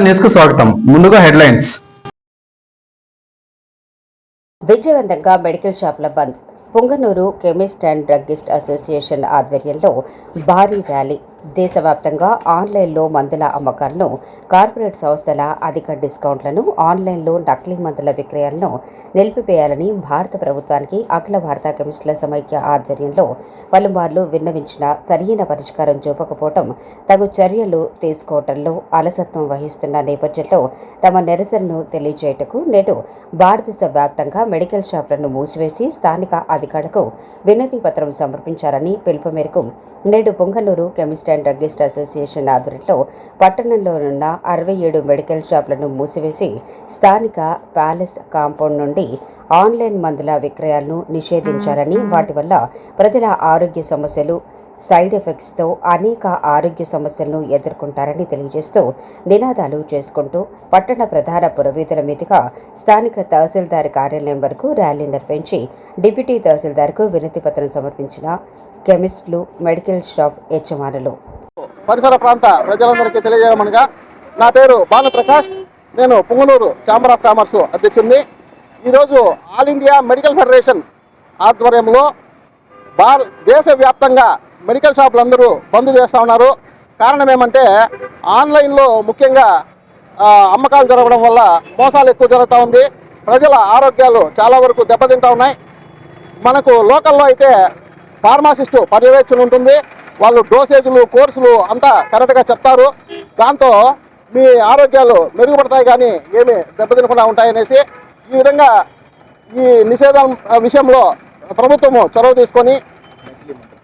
News కు స్వాగతం. ముందుగా హెడ్లైన్స్. విజయవంతంగా మెడికల్ షాపుల bandh. Punganur chemist and druggist association ఆధ్వర్యంలో భారీ ర్యాలీ. దేశవ్యాప్తంగా ఆన్లైన్లో మందుల అమ్మకాలను, కార్పొరేట్ సంస్థల అధిక డిస్కౌంట్లను, ఆన్లైన్లో నకిలీ మందుల విక్రయాలను నిలిపివేయాలని భారత ప్రభుత్వానికి అఖిల భారత కెమిస్టుల సమైక్య ఆధ్వర్యంలో పలుమార్లు విన్నవించిన సరైన పరిష్కారం చూపకపోవడం, తగు చర్యలు తీసుకోవడంలో అలసత్వం వహిస్తున్న నేపథ్యంలో తమ నిరసనను తెలియజేయటకు నేడు భారతదేశ వ్యాప్తంగా మెడికల్ షాపులను మూసివేసి స్థానిక అధికారులకు వినతి పత్రం సమర్పించారని పిలుపు మేరకు నేడు Punganur chemist and druggist association ఆధ్వర్యంలో పట్టణంలోనున్న 67 మెడికల్ షాపులను మూసివేసి స్థానిక ప్యాలెస్ కాంపౌండ్ నుండి ఆన్లైన్ మందుల విక్రయాలను నిషేధించారని, వాటి వల్ల ప్రజల ఆరోగ్య సమస్యలు, సైడ్ ఎఫెక్ట్స్తో అనేక ఆరోగ్య సమస్యలను ఎదుర్కొంటారని తెలియజేస్తూ నినాదాలు చేసుకుంటూ పట్టణ ప్రధాన పురవీధుల మీదుగా స్థానిక తహసీల్దార్ కార్యాలయం వరకు ర్యాలీ నిర్వహించి డిప్యూటీ తహసీల్దార్కు వినతి పత్రం సమర్పించిన కెమిస్టులు, మెడికల్ షాప్ యజమానులు. పరిసర ప్రాంత ప్రజలందరికీ తెలియజేయమనగా, నా పేరు భానుప్రకాష్. నేను పుంగనూరు ఛాంబర్ ఆఫ్ కామర్స్ అధ్యక్షుడిని. ఈరోజు ఆల్ ఇండియా మెడికల్ ఫెడరేషన్ ఆధ్వర్యంలో దేశవ్యాప్తంగా మెడికల్ షాపులందరూ బంద్ చేస్తూ ఉన్నారు. కారణం ఏమంటే ఆన్లైన్లో ముఖ్యంగా అమ్మకాలు జరగడం వల్ల మోసాలు ఎక్కువ జరుగుతూ ఉంది. ప్రజల ఆరోగ్యాలు చాలా వరకు దెబ్బతింటూ ఉన్నాయి. మనకు లోకల్లో అయితే ఫార్మాసిస్టు పర్యవేక్షణ ఉంటుంది. వాళ్ళు డోసేజులు, కోర్సులు అంతా కరెక్ట్గా చెప్తారు. దాంతో మీ ఆరోగ్యాలు మెరుగుపడతాయి కానీ ఏమీ దెబ్బతినకుండా ఉంటాయనేసి ఈ విధంగా ఈ నిషేధం విషయంలో ప్రభుత్వము చొరవ తీసుకొని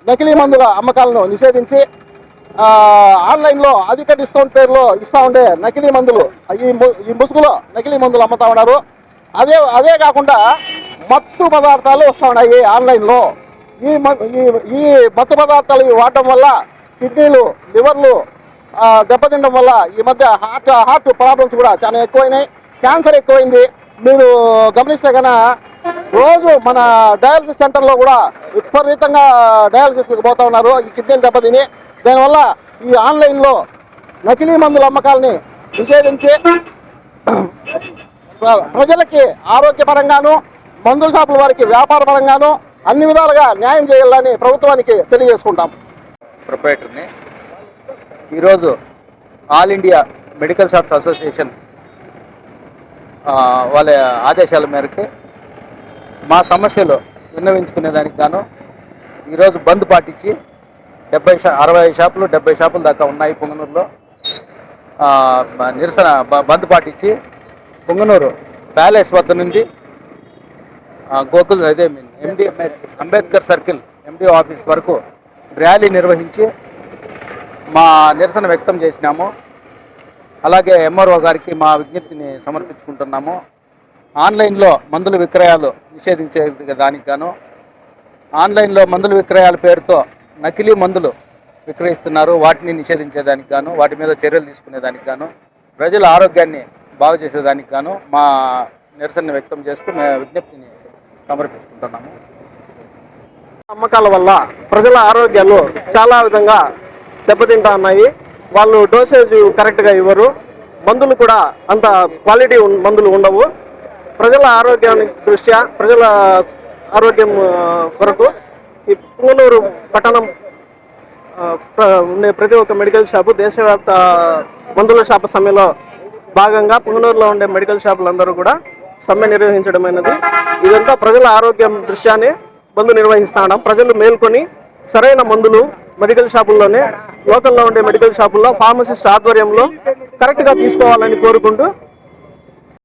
నకిలీ మందుల అమ్మకాలను నిషేధించి ఆన్లైన్లో అధిక డిస్కౌంట్ పేరులో ఇస్తూ ఉండే నకిలీ మందులు, ఈ ముసుగులో నకిలీ మందులు అమ్ముతూ ఉన్నారు. అదే కాకుండా మత్తు పదార్థాలు వస్తూ ఉన్నాయి ఆన్లైన్లో. ఈ మత్తు పదార్థాలు వాడటం వల్ల కిడ్నీలు, లివర్లు దెబ్బతినడం వల్ల ఈ మధ్య హార్ట్ ప్రాబ్లమ్స్ కూడా చాలా ఎక్కువైనాయి. క్యాన్సర్ ఎక్కువైంది. మీరు గమనిస్తే కన్నా రోజు మన డయాలసిస్ సెంటర్లో కూడా విపరీతంగా డయాలసిస్కి పోతూ ఉన్నారు ఈ కిడ్నీలు దెబ్బతిని. దానివల్ల ఈ ఆన్లైన్లో నకిలీ మందుల అమ్మకాలని నిషేధించి ప్రజలకి ఆరోగ్యపరంగాను, మందుల షాపుల వారికి వ్యాపార పరంగాను అన్ని విధాలుగా న్యాయం చేయాలని ప్రభుత్వానికి తెలియజేసుకుంటాం. ప్రొపరేటర్ని ఈరోజు all India medical shops association వాళ్ళ ఆదేశాల మేరకు మా సమస్యలు విన్నవించుకునేదానికి గాను ఈరోజు బంద్ పాటించి 60 షాపులు 70 షాపుల దాకా ఉన్నాయి పుంగనూరులో. నిరసన బంద్ పాటించి పుంగనూరు ప్యాలెస్ వద్ద నుండి గోకుల్ ఎండి అంబేద్కర్ సర్కిల్ ఎండి ఆఫీస్ వరకు ర్యాలీ నిర్వహించి మా నిరసన వ్యక్తం చేసినాము. అలాగే ఎంఆర్ఓ గారికి మా విజ్ఞప్తిని సమర్పించుకుంటున్నాము. ఆన్లైన్లో మందుల విక్రయాలు నిషేధించే దానికి గాను, ఆన్లైన్లో మందుల విక్రయాల పేరుతో నకిలీ మందులు విక్రయిస్తున్నారు, వాటిని నిషేధించేదానికి గాను, వాటి మీద చర్యలు తీసుకునేదానికి గాను, ప్రజల ఆరోగ్యాన్ని బాగు చేసేదానికి గాను మా నిరసన వ్యక్తం చేస్తూ మేము విజ్ఞప్తిని సమర్పించుకుంటున్నాము. అమ్మకాల వల్ల ప్రజల ఆరోగ్యాలు చాలా విధంగా దెబ్బతింటా ఉన్నాయి. వాళ్ళు డోసేజ్ కరెక్ట్గా ఇవ్వరు. మందులు కూడా అంత క్వాలిటీ మందులు ఉండవు. ప్రజల ఆరోగ్యానికి దృష్ట్యా, ప్రజల ఆరోగ్యం కొరకు ఈ పుంగనూరు పట్టణం ఉండే ప్రతి ఒక్క మెడికల్ షాపు దేశవ్యాప్త మందుల షాపు సమ్మెలో భాగంగా పుంగనూరులో ఉండే మెడికల్ షాపులందరూ కూడా సమ్మె నిర్వహించడమైనది. ఇదంతా ప్రజల ఆరోగ్యం దృష్ట్యానే బంద్ నిర్వహిస్తాం. ప్రజలు మేల్కొని సరైన మందులు మెడికల్ షాపుల్లోనే, లోకల్లో ఉండే మెడికల్ షాపుల్లో ఫార్మసిస్ట్ ఆధ్వర్యంలో కరెక్ట్గా తీసుకోవాలని కోరుకుంటూ